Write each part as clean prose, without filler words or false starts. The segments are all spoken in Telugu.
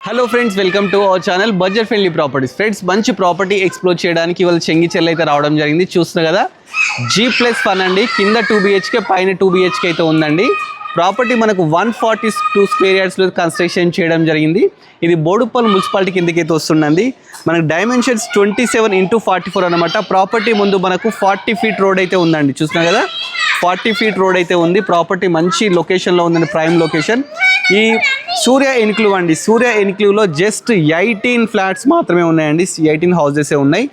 Hello friends, welcome to our channel budget friendly properties. Friends, మంచి ప్రాపర్టీ ఎక్స్ప్లోర్ చేయడానికి ఇవాళ చెంగిచెర్ల అయితే రావడం జరిగింది. చూస్తున్నారు కదా, G+1 అండి. కింద 2 BHK, పైన 2 BHK అయితే ఉందండి. ప్రాపర్టీ మనకు 142 స్క్వేర్ యార్డ్స్లో కన్స్ట్రక్షన్ చేయడం జరిగింది. ఇది బోడుప్పల్ మున్సిపాలిటీ కిందకి అయితే వస్తుందండి. మనకు డైమెన్షన్స్ 27x44 అనమాట. ప్రాపర్టీ ముందు మనకు 40 ఫీట్ రోడ్ అయితే ఉందండి. చూస్తున్నారు కదా, 40 ఫీట్ రోడ్ అయితే ఉంది. ప్రాపర్టీ మంచి లొకేషన్లో ఉందండి, ప్రైమ్ లొకేషన్. ఈ సూర్య ఎన్క్లూవ్ అండి. సూర్య ఎన్క్లూవ్లో జస్ట్ 18 ఫ్లాట్స్ మాత్రమే ఉన్నాయండి, 18 హౌసెసే ఉన్నాయి.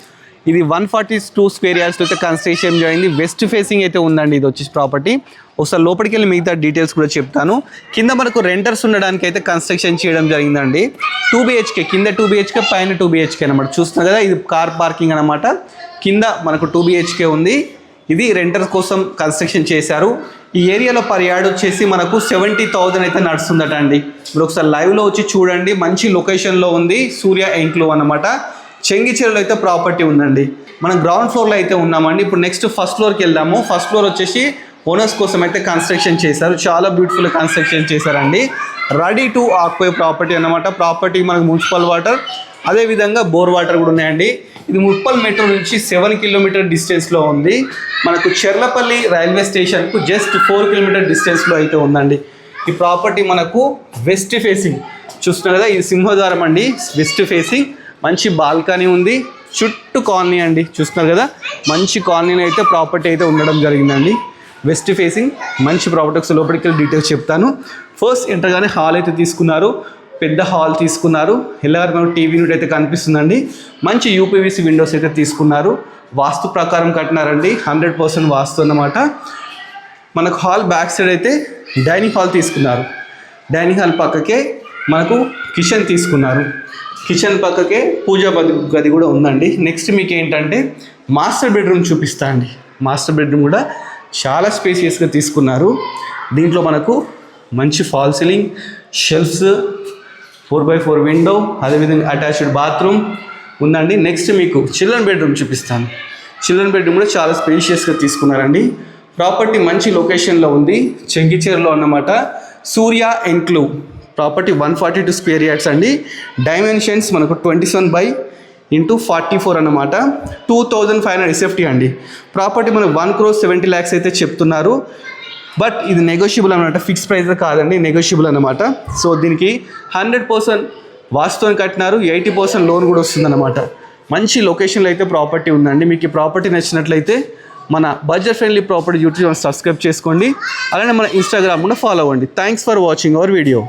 ఇది 142 స్క్వేర్ యార్డ్స్లో అయితే కన్స్ట్రక్షన్ జరిగింది. వెస్ట్ ఫేసింగ్ అయితే ఉందండి ఇది వచ్చేసి ప్రాపర్టీ. ఒకసారి లోపలికి వెళ్ళి మిగతా డీటెయిల్స్ కూడా చెప్తాను. కింద మనకు రెంటర్స్ ఉండడానికి అయితే కన్స్ట్రక్షన్ చేయడం జరిగిందండి. 2 BHK, కింద 2 BHK, పైన 2 BHK అనమాట. చూస్తున్నారు కదా, ఇది కార్ పార్కింగ్ అనమాట. కింద మనకు 2 BHK ఉంది. ఇది రెంటర్స్ కోసం కన్స్ట్రక్షన్ చేశారు. ఈ ఏరియాలో పర్ యార్డ్ వచ్చేసి మనకు 70,000 అయితే నడుస్తుందట అండి. మీరు ఒకసారి లైవ్లో వచ్చి చూడండి. మంచి లొకేషన్లో ఉంది సూర్య ఎన్క్లూవ్ అనమాట. చెంగిచెర్లలో అయితే ప్రాపర్టీ ఉందండి. మనం గ్రౌండ్ ఫ్లోర్లో అయితే ఉన్నామండి. ఇప్పుడు నెక్స్ట్ ఫస్ట్ ఫ్లోర్కి వెళ్దాము. ఫస్ట్ ఫ్లోర్ వచ్చేసి ఓనర్స్ కోసం అయితే కన్స్ట్రక్షన్ చేశారు. చాలా బ్యూటిఫుల్ కన్స్ట్రక్షన్ చేశారండి. రెడీ టు ఆక్యుపై ప్రాపర్టీ అనమాట. ప్రాపర్టీ మనకు మున్సిపల్ వాటర్, అదేవిధంగా బోర్ వాటర్ కూడా ఉన్నాయండి. ఇది ముప్పల్ మెట్రో నుంచి 7 కిలోమీటర్ డిస్టెన్స్లో ఉంది. మనకు చెర్లపల్లి రైల్వే స్టేషన్కు జస్ట్ 4 కిలోమీటర్ డిస్టెన్స్లో అయితే ఉందండి. ఈ ప్రాపర్టీ మనకు వెస్ట్ ఫేసింగ్. చూస్తున్నారు కదా, ఇది సింహద్వారం అండి. వెస్ట్ ఫేసింగ్, మంచి బాల్కనీ ఉంది. చుట్టూ కాలనీ అండి. చూస్తున్నారు కదా, మంచి కాలనీ అయితే ప్రాపర్టీ అయితే ఉండడం జరిగిందండి. వెస్ట్ ఫేసింగ్ మంచి ప్రాపర్టీ. ఒకసారి లోపలికి వెళ్ళి డీటెయిల్స్ చెప్తాను. ఫస్ట్ ఎంటర్గానే హాల్ అయితే తీసుకున్నారు. పెద్ద హాల్ తీసుకున్నారు. ఎల్ఆర్ టీవీ యూనిట్ అయితే కనిపిస్తుందండి. మంచి UPVC విండోస్ అయితే తీసుకున్నారు. వాస్తు ప్రకారం కట్టినారండి. 100% వాస్తు అన్నమాట. మనకు హాల్ బ్యాక్ సైడ్ అయితే డైనింగ్ హాల్ తీసుకున్నారు. డైనింగ్ హాల్ పక్కకే మనకు కిచెన్ తీసుకున్నారు. కిచెన్ పక్కకే పూజా గది కూడా ఉందండి. నెక్స్ట్ మీకు ఏంటంటే మాస్టర్ బెడ్రూమ్ చూపిస్తా అండి. మాస్టర్ బెడ్రూమ్ కూడా చాలా స్పేసియస్గా తీసుకున్నారు. దీంట్లో మనకు మంచి fall ceiling, shelves, 4x4 window, అదేవిధంగా అటాచ్డ్ బాత్రూమ్ ఉందండి. నెక్స్ట్ మీకు చిల్డ్రన్ బెడ్రూమ్ చూపిస్తాను. చిల్డ్రన్ బెడ్రూమ్ కూడా చాలా స్పేషియస్గా తీసుకున్నారండి. ప్రాపర్టీ మంచి లొకేషన్లో ఉంది, చెంగిచెర్లో అన్నమాట. సూర్య ఎన్క్లూవ్ ప్రాపర్టీ 142 స్క్వేర్ యార్డ్స్ అండి. డైమెన్షన్స్ మనకు 27x44 అన్నమాట. 2500 SFT అండి. ప్రాపర్టీ మనకు 1,70 lakhs అయితే చెప్తున్నారు. బట్ ఇది నెగోషియబుల్ అనమాట, ఫిక్స్ ప్రైస్ కాదండి, నెగోషియబుల్ అనమాట. సో దీనికి 100% వాస్తుని కట్టినారు. 80% లోన్ కూడా వస్తుందన్నమాట. మంచి లొకేషన్లో అయితే ప్రాపర్టీ ఉందండి. మీకు ఈ ప్రాపర్టీ నచ్చినట్లయితే మన budget friendly property YouTube subscribe చేసుకోండి. అలానే మన ఇన్స్టాగ్రామ్ కూడా ఫాలో అవ్వండి. Thanks for watching our video.